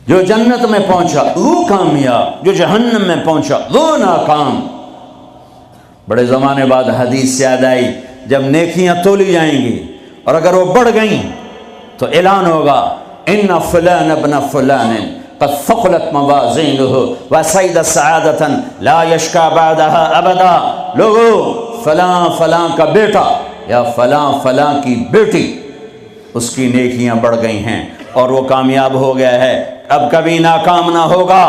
جو جنت میں پہنچا وہ کامیاب، جو جہنم میں پہنچا وہ ناکام۔ بڑے زمانے بعد حدیث یاد آئی، جب نیکیاں تولی جائیں گی اور اگر وہ بڑھ گئیں تو اعلان ہوگا ان فلان ابن فلان قد ثقلت موازینہ وسعد سعادۃ لا یشقی بعدها ابدا۔ لوگو فلاں فلاں کا بیٹا یا فلاں فلاں کی بیٹی، اس کی نیکیاں بڑھ گئی ہیں اور وہ کامیاب ہو گیا ہے، اب کبھی ناکام نہ ہوگا۔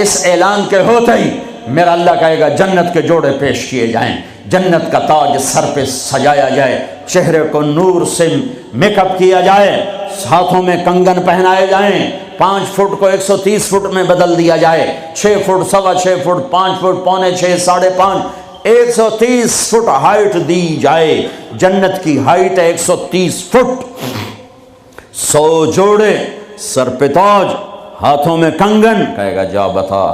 اس اعلان کے ہوتے ہی میرا اللہ کہے گا جنت کے جوڑے پیش کیے جائیں، جنت کا تاج سر پہ سجایا جائے، چہرے کو نور سے میک اپ کیا جائے، ہاتھوں میں کنگن پہنائے جائیں، 5 فٹ کو 130 فٹ میں بدل دیا جائے، 6 فٹ، 6.25 فٹ، 5 فٹ، 5.25، 5.5، 130 فٹ ہائٹ دی جائے۔ جنت کی ہائٹ ہے 130 فٹ۔ 100 جوڑے، سر پہ تاج، ہاتھوں میں کنگن، کہے گا جا بتا،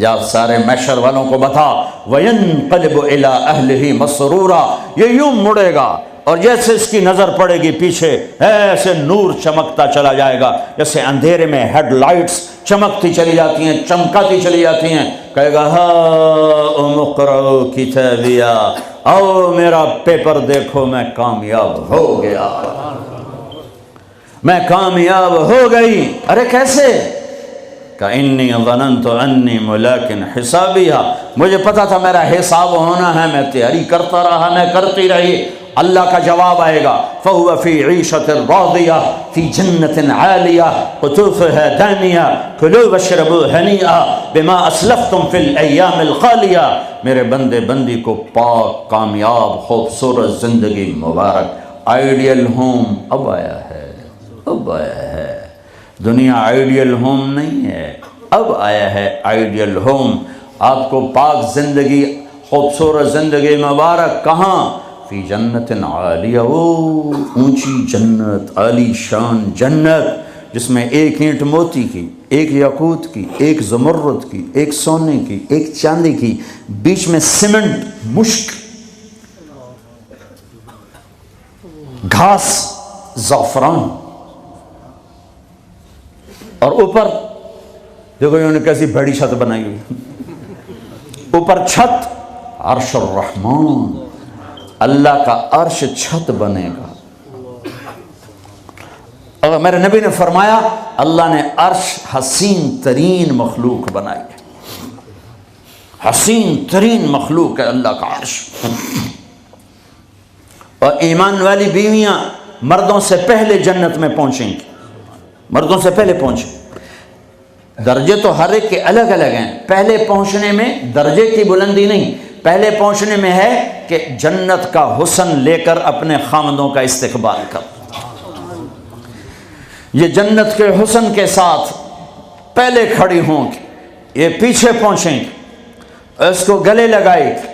یا سارے محشر والوں کو بتا۔ وَيَنْقَلِبُ إِلَىٰ أَهْلِهِ مَسْرُورًا، یہ یوں مڑے گا اور جیسے اس کی نظر پڑے گی پیچھے ایسے نور چمکتا چلا جائے گا، جیسے اندھیرے میں ہیڈ لائٹس چمکتی چلی جاتی ہیں، چمکاتی چلی جاتی ہیں۔ کہے گا ہاؤم اقرؤوا کتابیہ، آؤ میرا پیپر دیکھو، میں کامیاب ہو گیا، میں کامیاب ہو گئی۔ ارے کیسے؟ کہ ظننت انی ملاق حسابیہ، مجھے پتا تھا میرا حساب ہونا ہے، میں تیاری کرتا رہا، میں کرتی رہی۔ اللہ کا جواب آئے گا فَهُوَ فِي عِيشَةٍ رَاضِيَةٍ فِي جَنَّةٍ عَالِيَةٍ قُطُوفُهَا دَانِيَةٌ كُلُوا وَاشْرَبُوا هَنِيئًا بِمَا أَسْلَفْتُمْ فِي الْأَيَّامِ الْخَالِيَةِ۔ میرے بندے بندی کو پاک، کامیاب، خوبصورت زندگی مبارک۔ آئیڈیل ہوم اب آیا ہے، اب آیا ہے۔ دنیا آئیڈیل ہوم نہیں ہے، اب آیا ہے آئیڈیل ہوم۔ آپ کو پاک زندگی، خوبصورت زندگی مبارک کہاں؟ فی جنت عالیہ، وہ اونچی جنت، عالی شان جنت، جس میں ایک اینٹ موتی کی، ایک یاقوت کی، ایک زمرد کی، ایک سونے کی، ایک چاندی کی، بیچ میں سیمنٹ، مشک، گھاس، زعفران، اور اوپر دیکھو انہوں نے کیسی بڑی چھت بنائی ہوئی، اوپر چھت عرش الرحمن، اللہ کا عرش چھت بنے گا۔ اور میرے نبی نے فرمایا اللہ نے عرش حسین ترین مخلوق بنائی ہے، حسین ترین مخلوق ہے اللہ کا عرش۔ اور ایمان والی بیویاں مردوں سے پہلے جنت میں پہنچیں گی، مردوں سے پہلے پہنچیں۔ درجے تو ہر ایک کے الگ الگ ہیں، پہلے پہنچنے میں درجے کی بلندی نہیں، پہلے پہنچنے میں ہے کہ جنت کا حسن لے کر اپنے خامدوں کا استقبال کر۔ یہ جنت کے حسن کے ساتھ پہلے کھڑی ہوں گی، یہ پیچھے پہنچیں گی، اس کو گلے لگائے گی،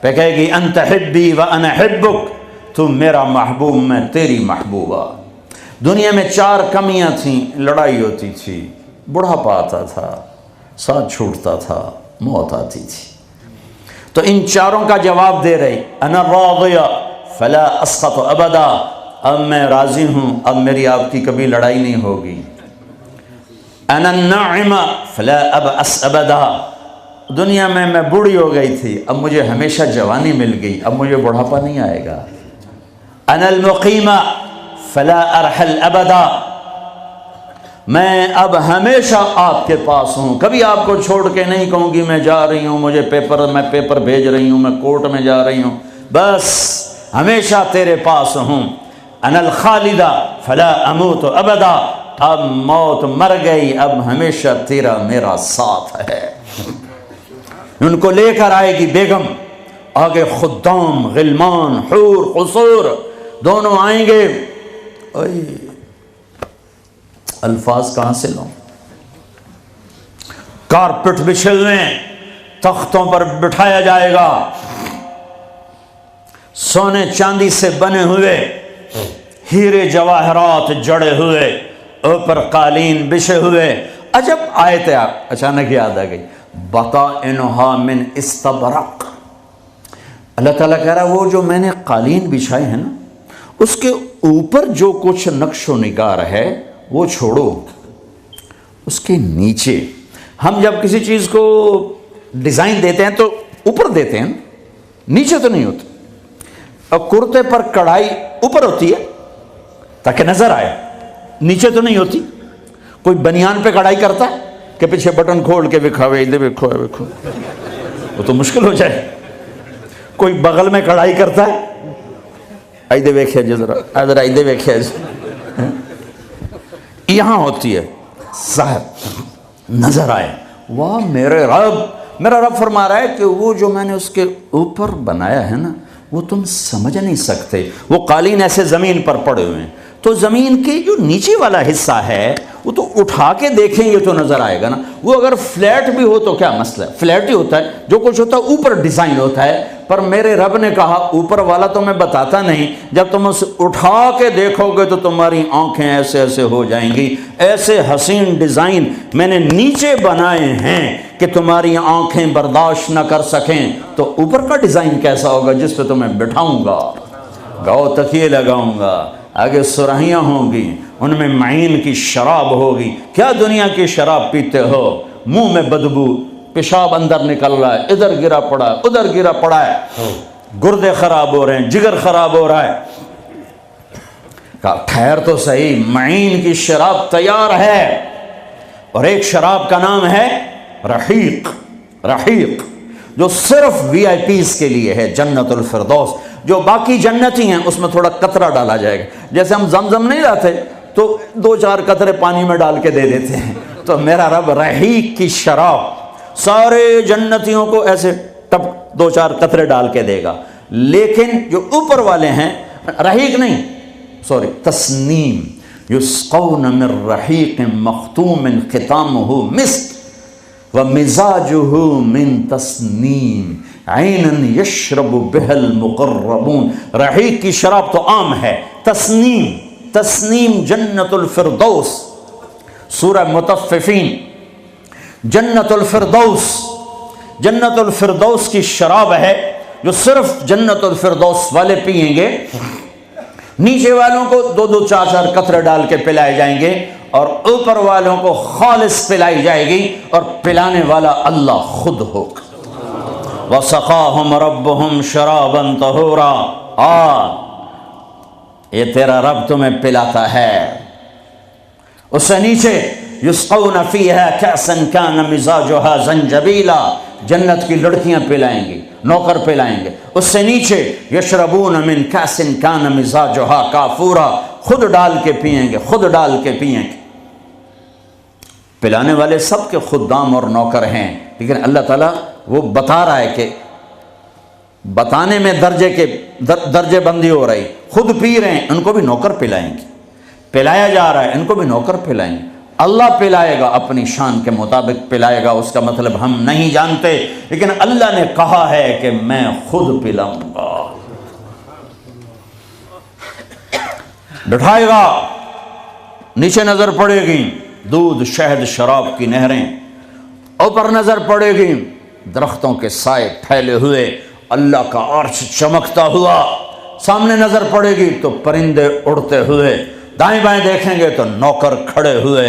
پہ کہے گی انت حبی و انا حبک، تم میرا محبوب میں تیری محبوبہ۔ دنیا میں 4 کمیاں تھیں، لڑائی ہوتی تھی، بڑھاپا آتا تھا، ساتھ چھوٹتا تھا، موت آتی تھی، تو ان 4 کا جواب دے رہی، انا راضیہ فلا اسقط ابدا، اب میں راضی ہوں، اب میری آپ کی کبھی لڑائی نہیں ہوگی۔ انا الناعمہ فلا ابأس ابدا، دنیا میں بوڑھی ہو گئی تھی، اب مجھے ہمیشہ جوانی مل گئی، اب مجھے بڑھاپا نہیں آئے گا۔ انا المقیمہ فلا ارحل ابدا، میں اب ہمیشہ آپ کے پاس ہوں، کبھی آپ کو چھوڑ کے نہیں کہوں گی میں جا رہی ہوں، میں پیپر بھیج رہی ہوں، میں کورٹ میں جا رہی ہوں، بس ہمیشہ تیرے پاس ہوں۔ انا الخالدہ فلا اموت ابدا، اب موت مر گئی، اب ہمیشہ تیرا میرا ساتھ ہے۔ ان کو لے کر آئے گی بیگم، آگے خدام، غلمان، حور، قصور دونوں آئیں گے۔ الفاظ کہاں سے لوں؟ کارپٹ بچھے ہوئے، تختوں پر بٹھایا جائے گا، سونے چاندی سے بنے ہوئے، ہیرے جواہرات جڑے ہوئے، اوپر قالین بچھے ہوئے۔ عجب آیت ہے، اچانک یاد آ گئی، بطائنها من استبرق۔ اللہ تعالیٰ کہہ رہا وہ جو میں نے قالین بچھائے ہیں نا، اس کے اوپر جو کچھ نقش و نگار ہے وہ چھوڑو، اس کے نیچے ہم جب کسی چیز کو ڈیزائن دیتے ہیں تو اوپر دیتے ہیں، نیچے تو نہیں ہوتی. اور کرتے پر کڑھائی اوپر ہوتی ہے تاکہ نظر آئے، نیچے تو نہیں ہوتی. کوئی بنیان پہ کڑھائی کرتا ہے کہ پیچھے بٹن کھول کے دکھاوے ادھر دیکھو دیکھو، وہ تو مشکل ہو جائے. کوئی بغل میں کڑھائی کرتا ہے، ادھر دیکھے جی ذرا، ادھر ادھر دیکھے جی، یہاں ہوتی ہے ظاہر نظر آئے. واہ میرے رب، میرا رب فرما رہا ہے کہ وہ جو میں نے اس کے اوپر بنایا ہے نا وہ تم سمجھ نہیں سکتے. وہ قالین ایسے زمین پر پڑے ہوئے ہیں تو زمین کی جو نیچے والا حصہ ہے وہ تو اٹھا کے دیکھیں گے تو نظر آئے گا نا. وہ اگر فلیٹ بھی ہو تو کیا مسئلہ ہے، فلیٹ ہی ہوتا ہے، جو کچھ ہوتا ہے اوپر ڈیزائن ہوتا ہے. پر میرے رب نے کہا اوپر والا تو میں بتاتا نہیں، جب تم اسے اٹھا کے دیکھو گے تو تمہاری آنکھیں ایسے ایسے ہو جائیں گی. ایسے حسین ڈیزائن میں نے نیچے بنائے ہیں کہ تمہاری آنکھیں برداشت نہ کر سکیں. تو اوپر کا ڈیزائن کیسا ہوگا جس پہ تمہیں بٹھاؤں گا، گاؤ تکیے لگاؤں گا، آگے سراہیاں ہوں گی، ان میں معین کی شراب ہوگی. کیا دنیا کی شراب پیتے ہو، منہ میں بدبو، پیشاب اندر نکل رہا ہے، ادھر گرا پڑا ہے ادھر گرا پڑا ہے، گردے خراب ہو رہے ہیں، جگر خراب ہو رہا ہے. کہا ٹھہر تو صحیح، معین کی شراب تیار ہے. اور ایک شراب کا نام ہے رحیق. رحیق جو صرف وی آئی پیز کے لیے ہے، جنت الفردوس. جو باقی جنتی ہیں اس میں تھوڑا قطرہ ڈالا جائے گا. جیسے ہم زمزم نہیں لاتے تو 2-4 قطرے پانی میں ڈال کے دے دیتے ہیں، تو میرا رب رحیق کی شراب سارے جنتیوں کو ایسے ٹپ 2-4 قطرے ڈال کے دے گا. لیکن جو اوپر والے ہیں رحیق نہیں، سوری تسنیم، یسقون من رحیق مختوم ختامہ مسک ومزاجہ من تسنیم عیناً یشرب بها المقربون. رحیق کی شراب تو عام ہے، تسنیم، تسنیم جنت الفردوس. سورہ مطففین، جنت الفردوس، جنت الفردوس کی شراب ہے جو صرف جنت الفردوس والے پئیں گے. نیچے والوں کو 2-2 4-4 قطرے ڈال کے پلائے جائیں گے اور اوپر والوں کو خالص پلائی جائے گی، اور پلانے والا اللہ خود ہوگا. وَسَقَاهُمْ رَبُّهُمْ شَرَابًا طَهُورًا. یہ تیرا رب تمہیں پلاتا ہے. اس سے نیچے یسقون فیہا کأسا کان مزاجہا زنجبیلا، جنت کی لڑکیاں پلائیں گی، نوکر پلائیں گے. اس سے نیچے یشربون من کأس کان مزاجہا کافورا، خود ڈال کے پئیں گے، خود ڈال کے پئیں گے. پلانے والے سب کے خدام اور نوکر ہیں، لیکن اللہ تعالیٰ وہ بتا رہا ہے کہ بتانے میں درجے بندی ہو رہی. خود پی رہے ہیں، ان کو بھی نوکر پلائیں گے. پلایا جا رہا ہے، ان کو بھی نوکر پلائیں گے. اللہ پلائے گا، اپنی شان کے مطابق پلائے گا. اس کا مطلب ہم نہیں جانتے، لیکن اللہ نے کہا ہے کہ میں خود پلاؤں گا. بٹھائے گا، نیچے نظر پڑے گی دودھ شہد شراب کی نہریں، اوپر نظر پڑے گی درختوں کے سائے پھیلے ہوئے، اللہ کا عرش چمکتا ہوا. سامنے نظر پڑے گی تو پرندے اڑتے ہوئے، دائیں بائیں دیکھیں گے تو نوکر کھڑے ہوئے،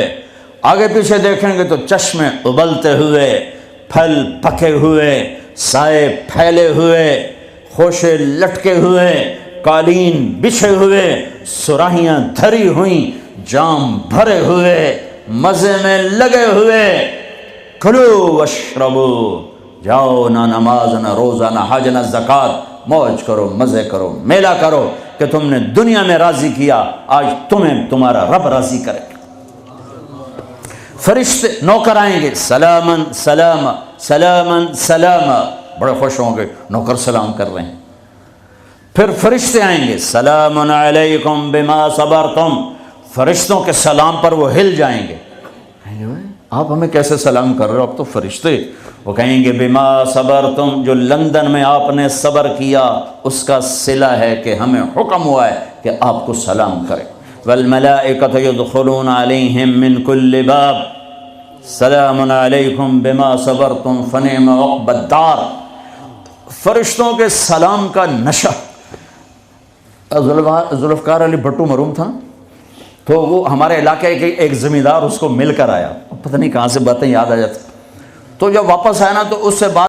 آگے پیچھے دیکھیں گے تو چشمے ابلتے ہوئے، پھل پکے ہوئے، سائے پھیلے ہوئے، خوشے لٹکے ہوئے، قالین بچھے ہوئے، سراہیاں دھری ہوئیں، جام بھرے ہوئے، مزے میں لگے ہوئے. کھلو واشربو، جاؤ، نہ نماز نہ روزہ نہ حج نہ زکوٰۃ، موج کرو، مزے کرو، میلہ کرو کہ تم نے دنیا میں راضی کیا، آج تمہیں تمہارا رب راضی کرے. فرشتے نوکر آئیں گے، سلامن سلام سلامن سلام، بڑے خوش ہوں گے، نوکر سلام کر رہے ہیں. پھر فرشتے آئیں گے، سلام علیکم بما صبرتم، فرشتوں کے سلام پر وہ ہل جائیں گے. آپ ہمیں کیسے سلام کر رہے ہو، آپ تو فرشتے. وہ کہیں گے بما صبرتم، جو لندن میں آپ نے صبر کیا اس کا صلہ ہے کہ ہمیں حکم ہوا ہے کہ آپ کو سلام کریں. والملائکۃ یدخلون علیہم من کل باب سلام علیکم بما صبرتم فنعم عقبی الدار. فرشتوں کے سلام کا نشہ. ذوالفقار علی بھٹو مرحوم تھا، تو وہ ہمارے علاقے کے ایک زمیندار اس کو مل کر آیا. پتہ نہیں کہاں سے باتیں یاد آ جاتی. تو جب واپس آیا نا تو اس سے بات